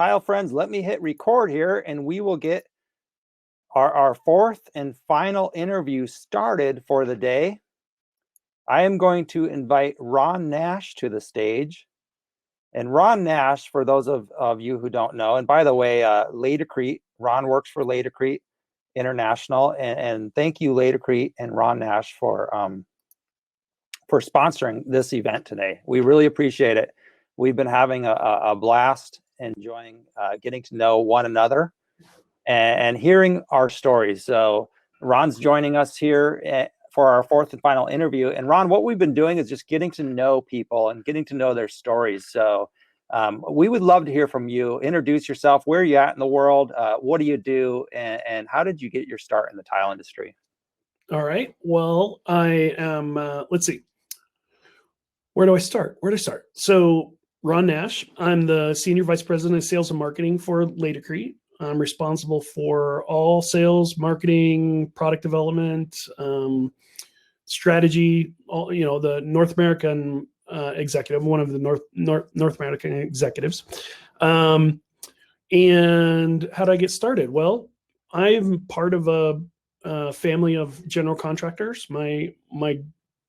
tile friends, let me hit record here and we will get our fourth and final interview started for the day. I am going to invite Ron Nash to the stage. And Ron Nash, for those of you who don't know, and by the way, Laticrete, Ron works for Laticrete International, and thank you, Laticrete and Ron Nash for sponsoring this event today. We really appreciate it. We've been having a blast, enjoying getting to know one another and hearing our stories. So Ron's joining us here for our fourth and final interview. And Ron, what we've been doing is just getting to know people and getting to know their stories. So we would love to hear from you. Introduce yourself. Where are you at in the world? What do you do? And how did you get your start in the tile industry? All right. Well, I am, let's see. Where do I start? So Ron Nash, I'm the Senior Vice President of Sales and Marketing for Laticrete. I'm responsible for all sales, marketing, product development, strategy, all, the North American executive, one of the North American executives. And how did I get started? Well, I'm part of a family of general contractors. My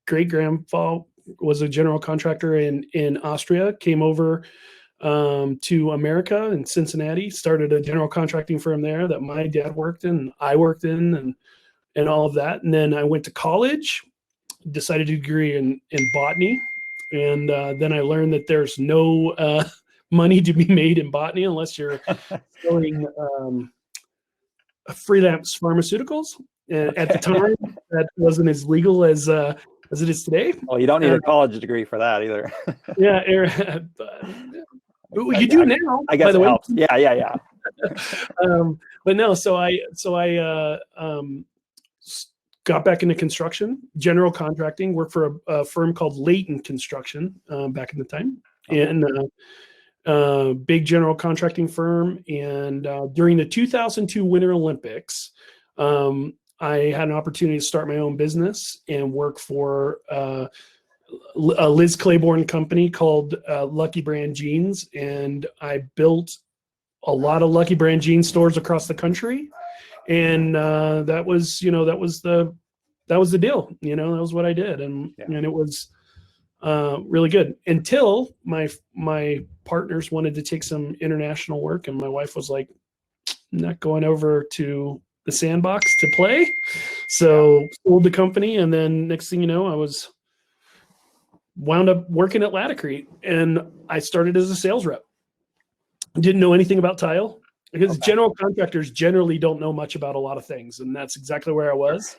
great-grandfather was a general contractor in Austria, came over to America in Cincinnati, started a general contracting firm there that my dad worked in, I worked in, and all of that. And then I went to college, decided to degree in botany. And then I learned that there's no money to be made in botany unless you're selling freelance pharmaceuticals. And at the time, that wasn't as legal as it is today. Well, you don't need a college degree for that either. Yeah, you do now. I guess by the it way. helps. Yeah. But no, so I got back into construction, general contracting, worked for a firm called Layton Construction back in the time, and big general contracting firm. And during the 2002 Winter Olympics, I had an opportunity to start my own business and work for a Liz Claiborne company called Lucky Brand Jeans. And I built a lot of Lucky Brand Jeans stores across the country. And that was the deal. That was what I did. And it was really good until my partners wanted to take some international work. And my wife was like, I'm not going over to the sandbox to play. So sold the company. And then next thing you know, I was wound up working at Laticrete, and I started as a sales rep. Didn't know anything about tile because general contractors generally don't know much about a lot of things. And that's exactly where I was.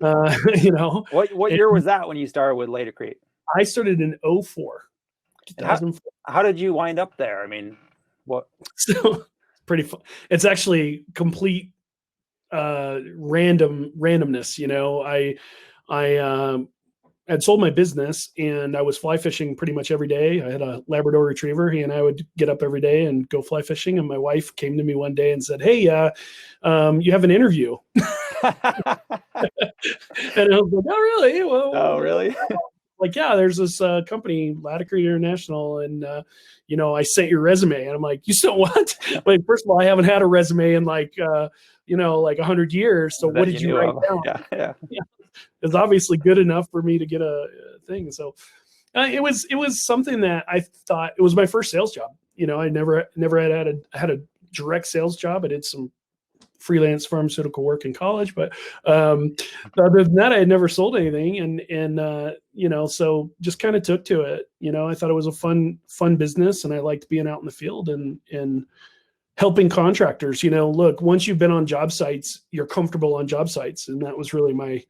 What year was that when you started with Laticrete? I started in 2004. How did you wind up there? I mean, what? So pretty fun. It's actually complete randomness. I had sold my business and I was fly fishing pretty much every day. I had a Labrador Retriever. He and I would get up every day and go fly fishing. And my wife came to me one day and said, "Hey, you have an interview." And I was like, "Oh, really? Well, oh, really?" Like, yeah, there's this company, Laticrete International, and I sent your resume, and I'm like, "You sent what?" Like, first of all, I haven't had a resume in like 100 years. So what did you write down? Yeah. It's obviously good enough for me to get a thing. So it was something that I thought it was my first sales job. I never had a direct sales job. I did some freelance pharmaceutical work in college, but other than that, I had never sold anything. And so just kind of took to it. I thought it was a fun business, and I liked being out in the field and helping contractors. Look, once you've been on job sites, you're comfortable on job sites. And that was really my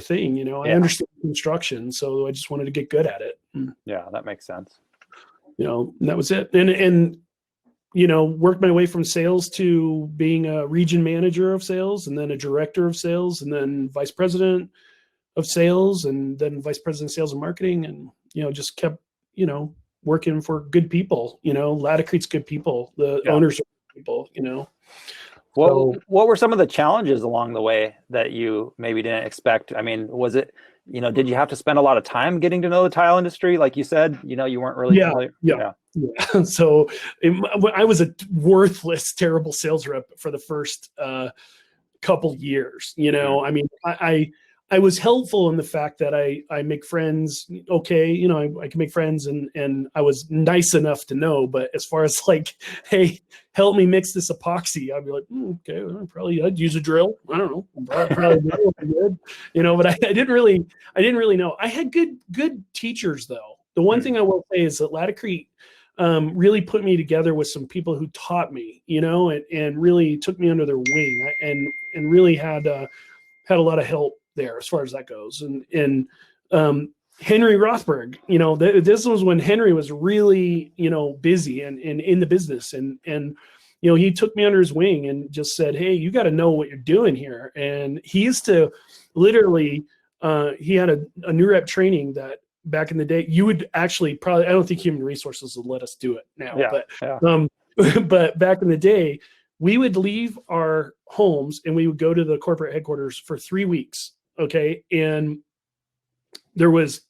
thing. I understood construction, so I just wanted to get good at it. Yeah, that makes sense. And that was it. And worked my way from sales to being a region manager of sales, and then a director of sales, and then vice president of sales, and then vice president of sales and marketing. And, just kept, working for good people. Laticrete's good people. The owners are good people, What were some of the challenges along the way that you maybe didn't expect? I mean, was it did you have to spend a lot of time getting to know the tile industry? Like you said, you weren't really familiar. Yeah. So I was a worthless, terrible sales rep for the first couple years. I mean, I was helpful in the fact that I make friends. Okay, I can make friends, and I was nice enough to know. But as far as like, hey, help me mix this epoxy, I'd be like, okay, well, I'd use a drill. I don't know, probably good, But I didn't really know. I had good teachers though. The one thing I will say is that Laticrete really put me together with some people who taught me, and really took me under their wing, and really had a lot of help there as far as that goes. And Henry Rothberg, this was when Henry was really, busy and in the business, and he took me under his wing and just said, hey, you got to know what you're doing here. And he used to literally, he had a new rep training that back in the day, you would actually probably, I don't think human resources would let us do it now, but back in the day, we would leave our homes and we would go to the corporate headquarters for 3 weeks. Okay. And there was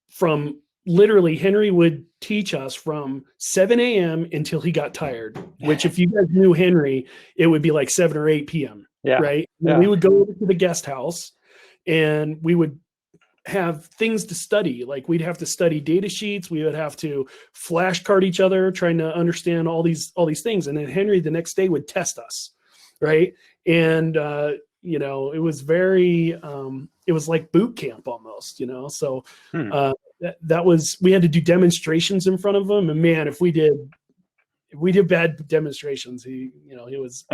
from literally Henry would teach us from 7 a.m. until he got tired, which if you guys knew Henry, it would be like 7 or 8 p.m. Yeah. Right. Yeah. We would go to the guest house and we would have things to study. Like we'd have to study data sheets. We would have to flashcard each other, trying to understand all these things. And then Henry the next day would test us. Right. And, it was very, it was like boot camp almost, so that was, we had to do demonstrations in front of him. And man, if we did bad demonstrations, he was,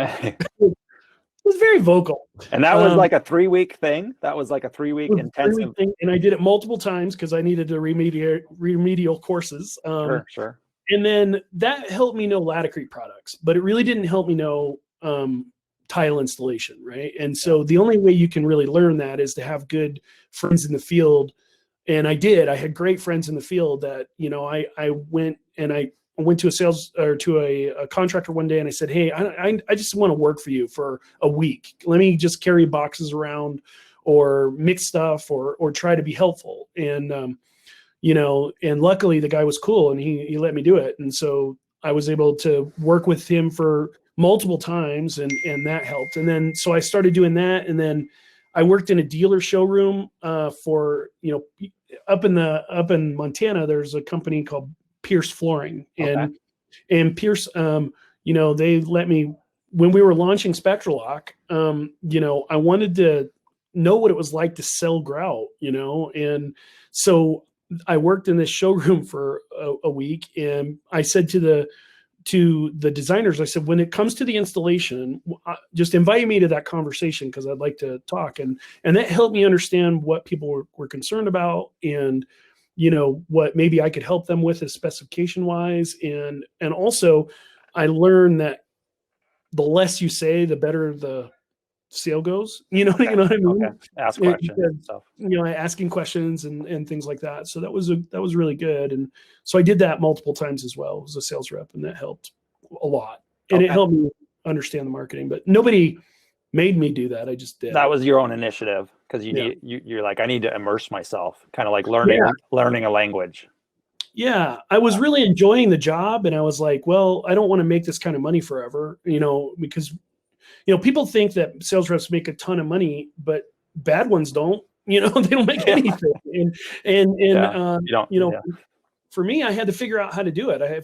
was very vocal. And that was like a 3-week thing. That was like a 3-week intensive thing. And I did it multiple times because I needed to remedial courses. Sure. And then that helped me know Laticrete products, but it really didn't help me know tile installation, right? And so the only way you can really learn that is to have good friends in the field. And I had great friends in the field that, I went to a sales or to a contractor one day and I said, hey, I just want to work for you for a week. Let me just carry boxes around or mix stuff or try to be helpful. And, and luckily the guy was cool and he let me do it. And so I was able to work with him for multiple times and that helped. And then, so I started doing that. And then I worked in a dealer showroom for, up in Montana, there's a company called Pierce Flooring, and Pierce, they let me, when we were launching SpectraLock, I wanted to know what it was like to sell grout, and so I worked in this showroom for a week, and I said to the designers, I said, when it comes to the installation, just invite me to that conversation because I'd like to talk, and that helped me understand what people were concerned about, and what maybe I could help them with as specification wise. And also I learned that the less you say, the better the sale goes, you know what I mean? Okay. Ask questions and stuff. Asking questions and things like that. So that was really good. And so I did that multiple times as well as a sales rep, and that helped a lot. And it helped me understand the marketing, but nobody made me do that. I just did. That was your own initiative because you're like, I need to immerse myself, kind of like learning a language. Yeah, I was really enjoying the job, and I was like, well, I don't want to make this kind of money forever, because people think that sales reps make a ton of money, but bad ones don't. They don't make anything. For me, I had to figure out how to do it. I had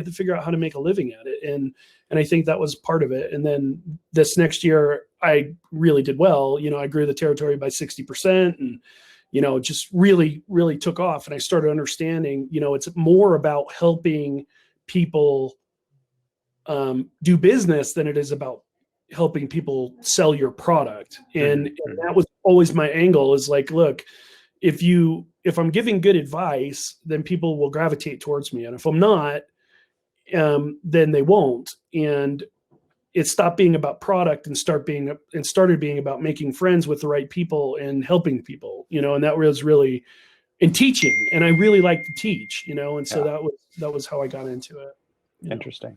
to figure out how to make a living at it, and I think that was part of it. And then this next year, I really did well. I grew the territory by 60%, and it just really, really took off. And I started understanding, it's more about helping people do business than it is about helping people sell your product. And that was always my angle, is like, look, if I'm giving good advice, then people will gravitate towards me. And if I'm not, then they won't. And it stopped being about product and started being about making friends with the right people and helping people, and that was really in teaching. And I really like to teach, and so that was how I got into it. Interesting.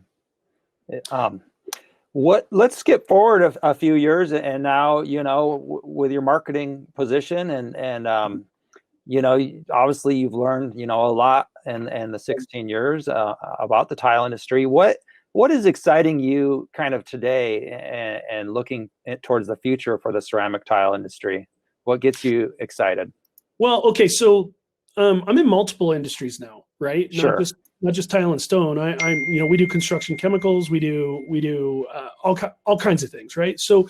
Let's skip forward a few years, and now, with your marketing position, and obviously you've learned, a lot in the 16 years about the tile industry. What is exciting you kind of today, and looking towards the future for the ceramic tile industry? What gets you excited? Well, okay, so I'm in multiple industries now, right? Sure. Not just tile and stone. We do construction chemicals. We do all kinds of things, right? So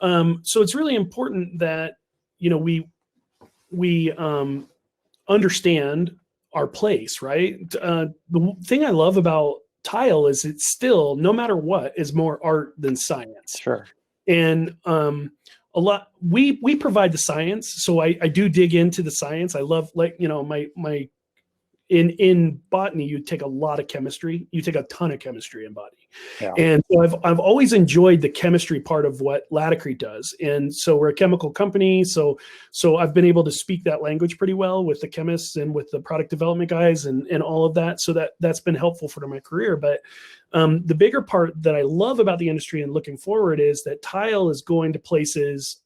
it's really important that we understand our place, right? The thing I love about tile is it's still, no matter what, is more art than science. Sure. And we provide the science, so I do dig into the science. I love, like, my in botany, you take a lot of chemistry. You take a ton of chemistry in botany. Yeah. And so I've always enjoyed the chemistry part of what Laticrete does. And so we're a chemical company. So I've been able to speak that language pretty well with the chemists and with the product development guys and all of that. So that's been helpful for my career. But the bigger part that I love about the industry and looking forward is that tile is going to places,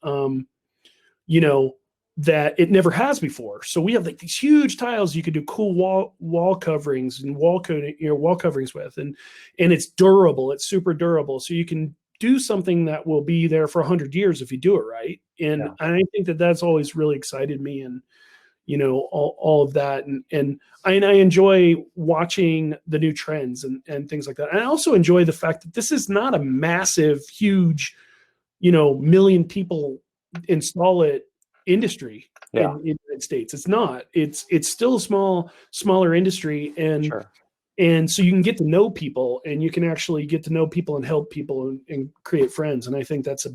that it never has before. So we have like these huge tiles you could do cool wall coverings and wall coverings with, and it's durable. It's super durable. So you can do something that will be there for 100 years if you do it right. And Yeah. I think that's always really excited me, and all of that. And I enjoy watching the new trends and things like that. And I also enjoy the fact that this is not a massive, huge, million people install it industry Yeah. in the United States. It's not. It's still a smaller industry, and Sure. and so you can get to know people, and you can actually get to know people and help people and create friends. And I think that's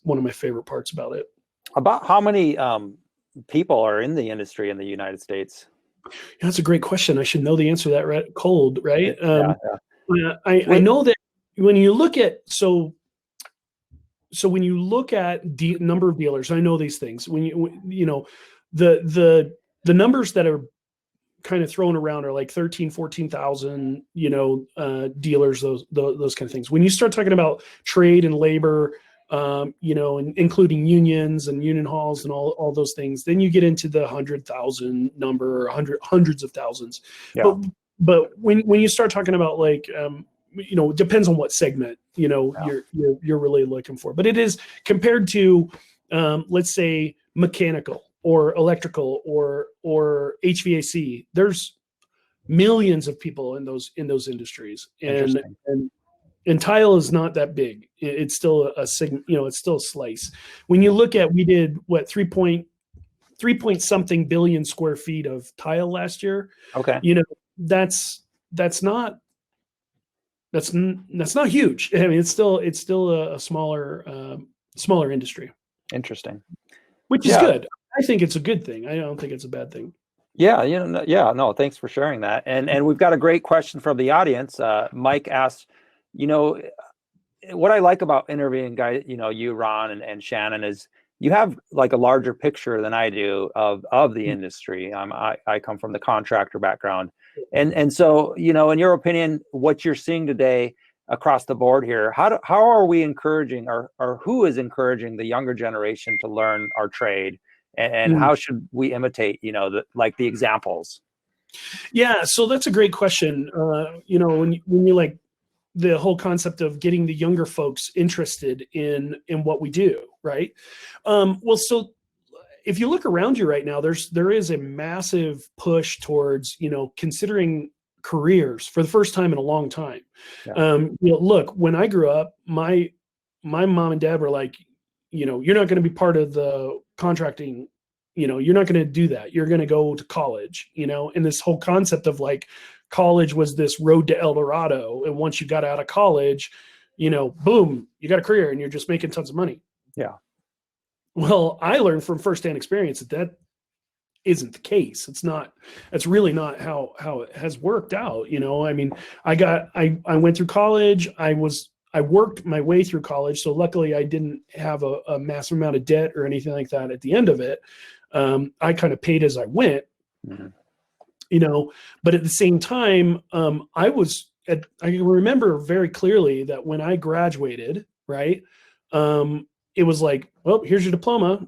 one of my favorite parts about it. About how many people are in the industry in the United States? That's a great question. I should know the answer to that cold, right? Yeah. I know that when you look at when you look at the number of dealers, I know these things. When the numbers that are kind of thrown around are like 13, 14,000, dealers, those kind of things. When you start talking about trade and labor, and including unions and union halls and all those things, then you get into the 100,000 number, or hundreds of thousands. Yeah. But when you start talking about, like, it depends on what segment you're really looking for. But it is compared to let's say mechanical or electrical or HVAC. There's millions of people in those industries, and tile is not that big. It's still a it's still a slice. When you look at, we did what 3 point something billion square feet of tile last year. Okay. That's not huge. I mean, it's still a smaller industry. Interesting. Which is good. I think it's a good thing. I don't think it's a bad thing. Yeah. No, thanks for sharing that. And we've got a great question from the audience. Mike asked, what I like about interviewing guys, you, Ron, and Shannon, is you have like a larger picture than I do of the industry. I come from the contractor background. And so, in your opinion, what you're seeing today across the board here, how are we encouraging, or who is encouraging the younger generation to learn our trade, and how should we imitate, the examples? Yeah. So that's a great question. When you like the whole concept of getting the younger folks interested in what we do, right? Well, so if you look around you right now, there is a massive push towards, considering careers for the first time in a long time. Yeah. Look, when I grew up, my mom and dad were like, you're not going to be part of the contracting, you're not going to do that. You're going to go to college, and this whole concept of like college was this road to El Dorado. And once you got out of college, boom, you got a career and you're just making tons of money. Yeah. Well, I learned from firsthand experience that isn't the case. It's really not how it has worked out. I mean, I went through college. I worked my way through college. So luckily I didn't have a massive amount of debt or anything like that at the end of it. I kind of paid as I went, but at the same time, I was I can remember very clearly that when I graduated, right, it was like, well, here's your diploma,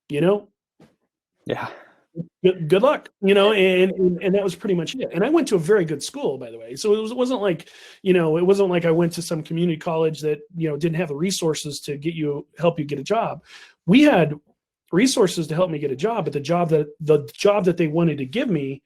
Yeah. good luck, and that was pretty much it. And I went to a very good school, by the way. So it wasn't like, it wasn't like I went to some community college that, didn't have the resources to help you get a job. We had resources to help me get a job, but the job that they wanted to give me,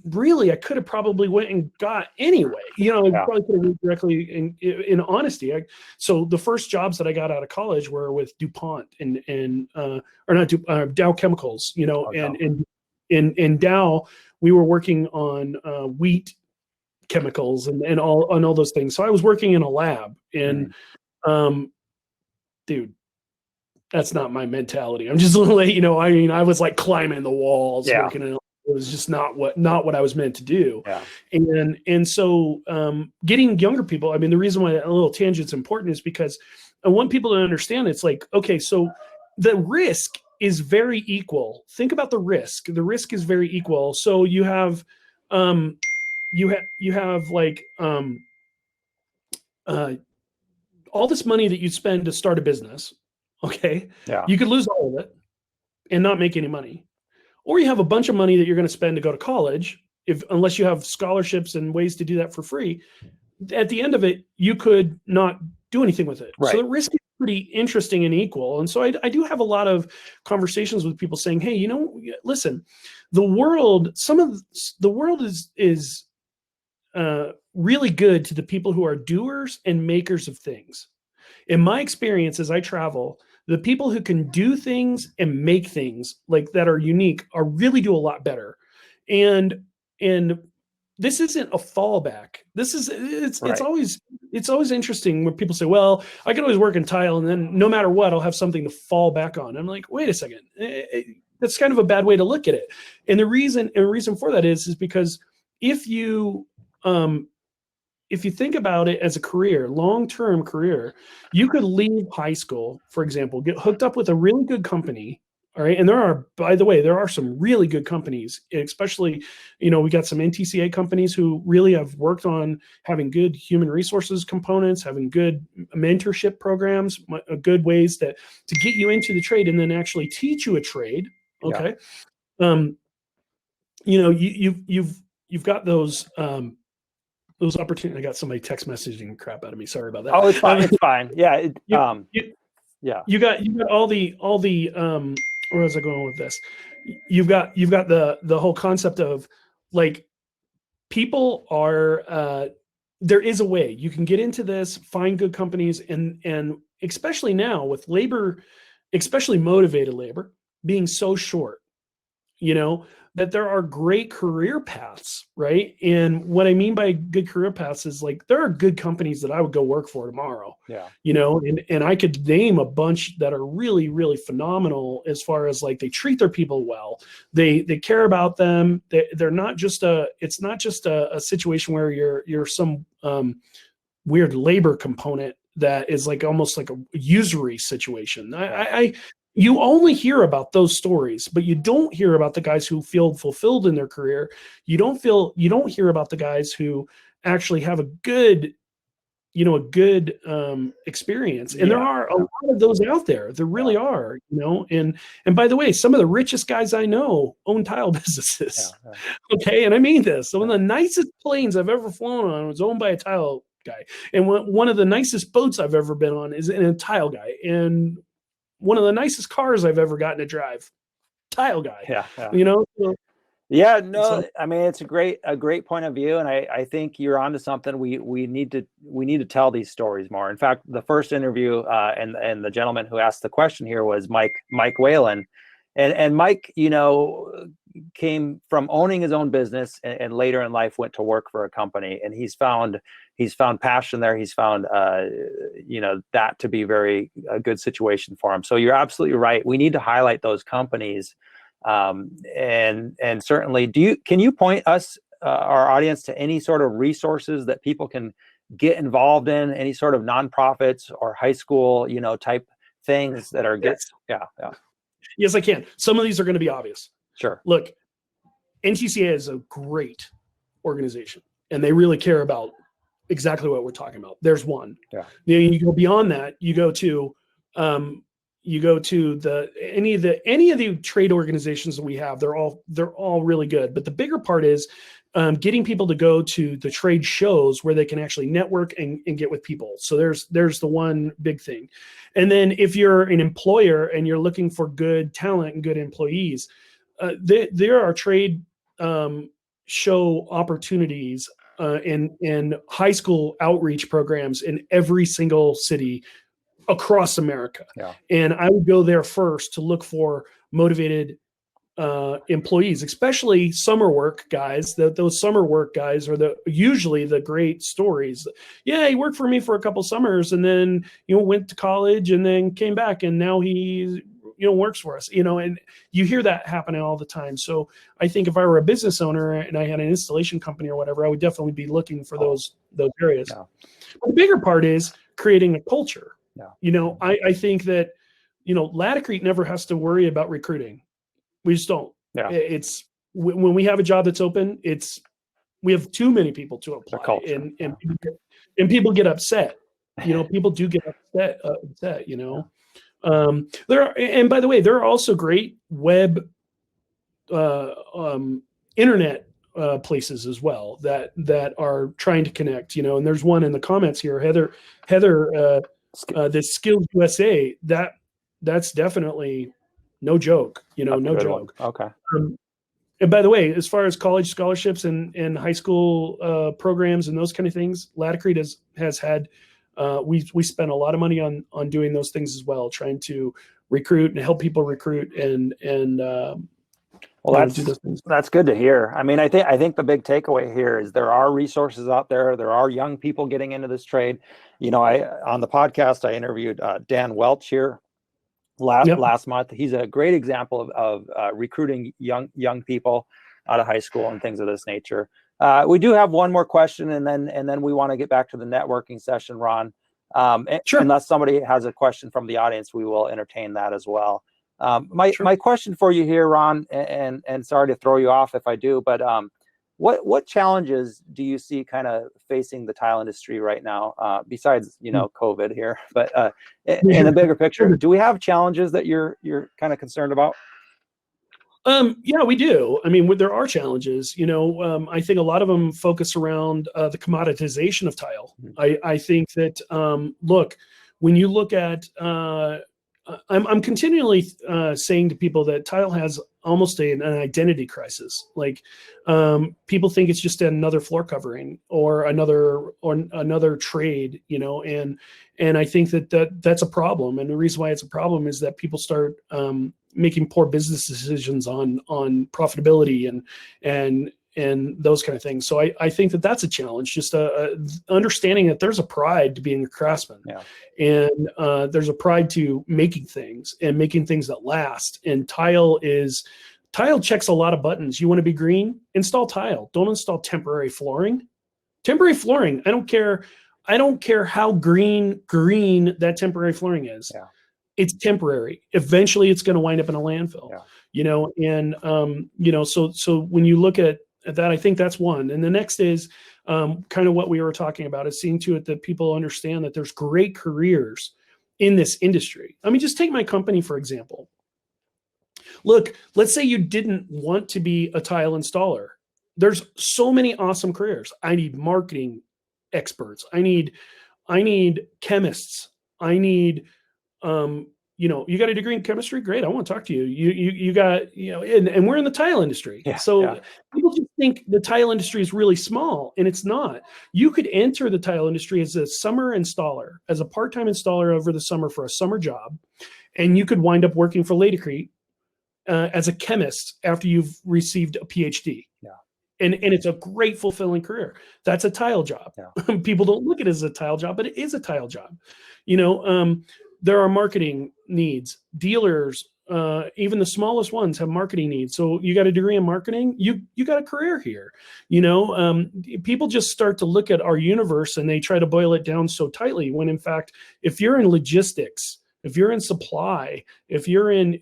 really, I could have probably went and got anyway. I probably could have went directly in honesty. So the first jobs that I got out of college were with DuPont or not Dow Chemicals, and in Dow, we were working on wheat chemicals and all those things. So I was working in a lab, and dude, that's not my mentality. I'm just I was like climbing the walls, working in. It was just not what I was meant to do. Yeah. And so getting younger people, I mean, the reason why a little tangent's important is because I want people to understand it's like, okay, so the risk is very equal. Think about the risk. The risk is very equal. So you have like all this money that you spend to start a business. Okay. Yeah. You could lose all of it and not make any money. Or you have a bunch of money that you're going to spend to go to college, unless you have scholarships and ways to do that for free. At the end of it, you could not do anything with it. Right. So the risk is pretty interesting and equal. And so I do have a lot of conversations with people saying, hey, listen, the world is really good to the people who are doers and makers of things. In my experience, as I travel, the people who can do things and make things like that are unique really do a lot better. And this isn't a fallback. It's always interesting when people say, well, I can always work in tile and then no matter what, I'll have something to fall back on. I'm like, wait a second. That's kind of a bad way to look at it. And the reason for that is because if you think about it as a career, long-term career, you could leave high school, for example, get hooked up with a really good company. All right. And by the way, there are some really good companies, especially, we got some NTCA companies who really have worked on having good human resources components, having good mentorship programs, good ways to get you into the trade and then actually teach you a trade. Okay. Yeah. You've got those opportunities. I got somebody text messaging crap out of me. Sorry about that. Oh, it's fine. It's fine. Yeah. Yeah. You got all the where was I going with this? You've got the whole concept of like people are there is a way you can get into this, find good companies, and especially now with labor, especially motivated labor being so short, that there are great career paths, right? And what I mean by good career paths is like there are good companies that I would go work for tomorrow. Yeah. And I could name a bunch that are really, really phenomenal as far as like they treat their people well. They care about them. They're not just it's not just a situation where you're some weird labor component that is like almost like a usury situation. You only hear about those stories, but you don't hear about the guys who feel fulfilled in their career. You don't hear about the guys who actually have a good experience. And there are a lot of those out there. There really are, and by the way, some of the richest guys I know own tile businesses. Yeah. Okay. And I mean this. So one of the nicest planes I've ever flown on was owned by a tile guy. And one of the nicest boats I've ever been on is in a tile guy. And one of the nicest cars I've ever gotten to drive, tile guy. Yeah. So, I mean, it's a great point of view, and I think you're onto something. We need to tell these stories more. In fact, the first interview and the gentleman who asked the question here was Mike Whalen, and Mike, came from owning his own business and later in life went to work for a company, and he's found passion there. He's found that to be a good situation for him. So you're absolutely right. We need to highlight those companies. And certainly can you point us, our audience, to any sort of resources that people can get involved in, any sort of nonprofits or high school, type things that are good? Yes. Yeah. Yes, I can. Some of these are going to be obvious. Sure. Look, NTCA is a great organization. and they really care about exactly what we're talking about. There's one. Yeah. Then you go beyond that. You go to any of the trade organizations that we have. They're all really good. But the bigger part is getting people to go to the trade shows where they can actually network and get with people. So there's the one big thing. And then if you're an employer and you're looking for good talent and good employees, there are trade show opportunities and high school outreach programs in every single city across America. Yeah. And I would go there first to look for motivated employees, especially summer work guys. Those summer work guys are usually the great stories. Yeah, he worked for me for a couple summers and then went to college and then came back and now he works for us. And you hear that happening all the time. So I think if I were a business owner and I had an installation company or whatever, I would definitely be looking for those areas. Yeah. But the bigger part is creating a culture. Yeah. I think that Laticrete never has to worry about recruiting. We just don't. Yeah. It's when we have a job that's open, we have too many people to apply, The culture. and people get upset. People do get upset. There are, and by the way, there are also great web, internet places as well that are trying to connect. And there's one in the comments here, Heather, the Skills USA. That's definitely no joke. No joke. One. Okay. And by the way, as far as college scholarships and high school programs and those kind of things, Laticrete has had. We spent a lot of money on doing those things as well, trying to recruit and help people recruit and well, do those things. That's good to hear. I mean, I think the big takeaway here is there are resources out there. There are young people getting into this trade. On the podcast, I interviewed Dan Welch here last month. He's a great example of recruiting young people out of high school and things of this nature. We do have one more question, and then we want to get back to the networking session, Ron. Sure. Unless somebody has a question from the audience, we will entertain that as well. My question for you here, Ron, and sorry to throw you off if I do, but what challenges do you see kind of facing the tile industry right now, besides COVID here, but in the bigger picture, do we have challenges that you're kind of concerned about? Yeah, we do. I mean, there are challenges. I think a lot of them focus around the commoditization of tile. I think that look, when you look at I'm continually saying to people that tile has almost an identity crisis. Like people think it's just another floor covering or another trade, and I think that's a problem. And the reason why it's a problem is that people start making poor business decisions on profitability and those kind of things. So I think that's a challenge, just understanding that there's a pride to being a craftsman. Yeah. And there's a pride to making things that last. And tile checks a lot of buttons. You want to be green? Install tile. Don't install temporary flooring. Temporary flooring, I don't care how green that temporary flooring is. Yeah. It's temporary. Eventually it's going to wind up in a landfill. Yeah. So when you look at that, I think that's one. And the next is kind of what we were talking about, is seeing to it that people understand that there's great careers in this industry. I mean, just take my company, for example. Look, let's say you didn't want to be a tile installer. There's so many awesome careers. I need marketing experts. I need chemists. I need, you got a degree in chemistry? Great. I want to talk to you. You got, and we're in the tile industry. Yeah, so people just think the tile industry is really small, and it's not. You could enter the tile industry as a summer installer, as a part-time installer over the summer for a summer job. And you could wind up working for Laticrete as a chemist after you've received a PhD. Yeah. And it's a great fulfilling career. That's a tile job. Yeah. People don't look at it as a tile job, but it is a tile job. There are marketing needs. Dealers, even the smallest ones, have marketing needs. So you got a degree in marketing, you got a career here. People just start to look at our universe and they try to boil it down so tightly, when in fact, if you're in logistics, if you're in supply, if you're in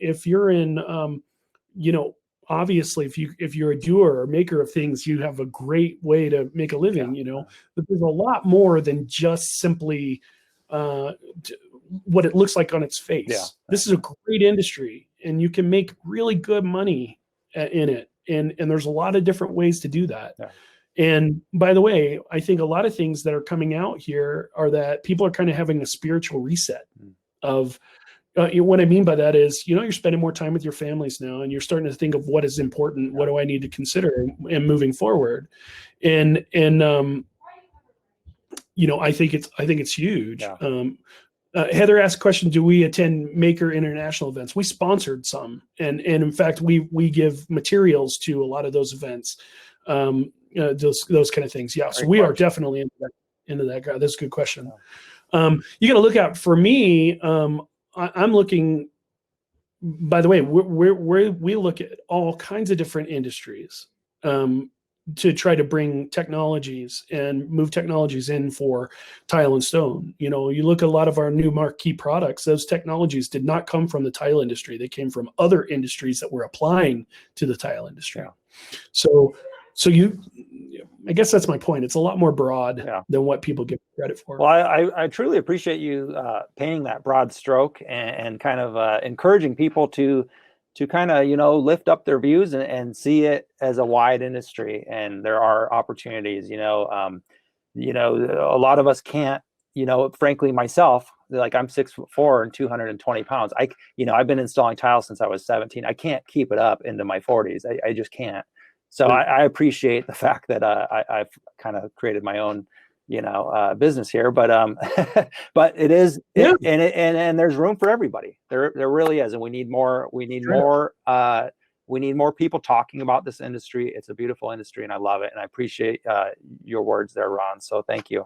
obviously if you're a doer or maker of things, you have a great way to make a living, you know, but there's a lot more than just simply what it looks like on its face. Yeah. This is a great industry, and you can make really good money in it. And there's a lot of different ways to do that. Yeah. And by the way, I think a lot of things that are coming out here are that people are kind of having a spiritual reset of, what I mean by that is, you know, you're spending more time with your families now, and you're starting to think of what is important. What do I need to consider in moving forward? And you know, I think it's huge. Yeah. Heather asked a question: do we attend Maker International events? We sponsored some, and in fact, we give materials to a lot of those events, those kind of things. Yeah, so we are definitely into that. That's a good question. Yeah. You got to look out for me. I'm looking. By the way, we look at all kinds of different industries to try to bring technologies and move technologies in for tile and stone. You know, you look at a lot of our new marquee products, those technologies did not come from the tile industry. They came from other industries that were applying to the tile industry. Yeah. So I guess that's my point. It's a lot more broad than what people give credit for. Well, I truly appreciate you painting that broad stroke and kind of encouraging people to kind of, you know, lift up their views and see it as a wide industry. And there are opportunities, you know, a lot of us can't, you know, frankly, myself, like I'm 6'4" and 220 pounds. I've been installing tile since I was 17. I can't keep it up into my 40s. I just can't. So I appreciate the fact that I've kind of created my own, you know, business here, but but it is, and there's room for everybody. There really is, and we need more. We need more. We need more people talking about this industry. It's a beautiful industry, and I love it. And I appreciate your words there, Ron. So thank you.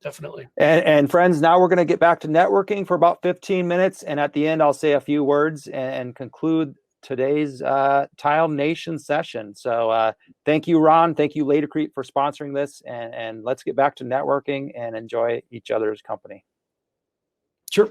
Definitely. And friends, now we're going to get back to networking for about 15 minutes, and at the end, I'll say a few words and conclude today's Tile Nation session. So thank you, Ron. Thank you, Laticrete, for sponsoring this, and let's get back to networking and enjoy each other's company. Sure.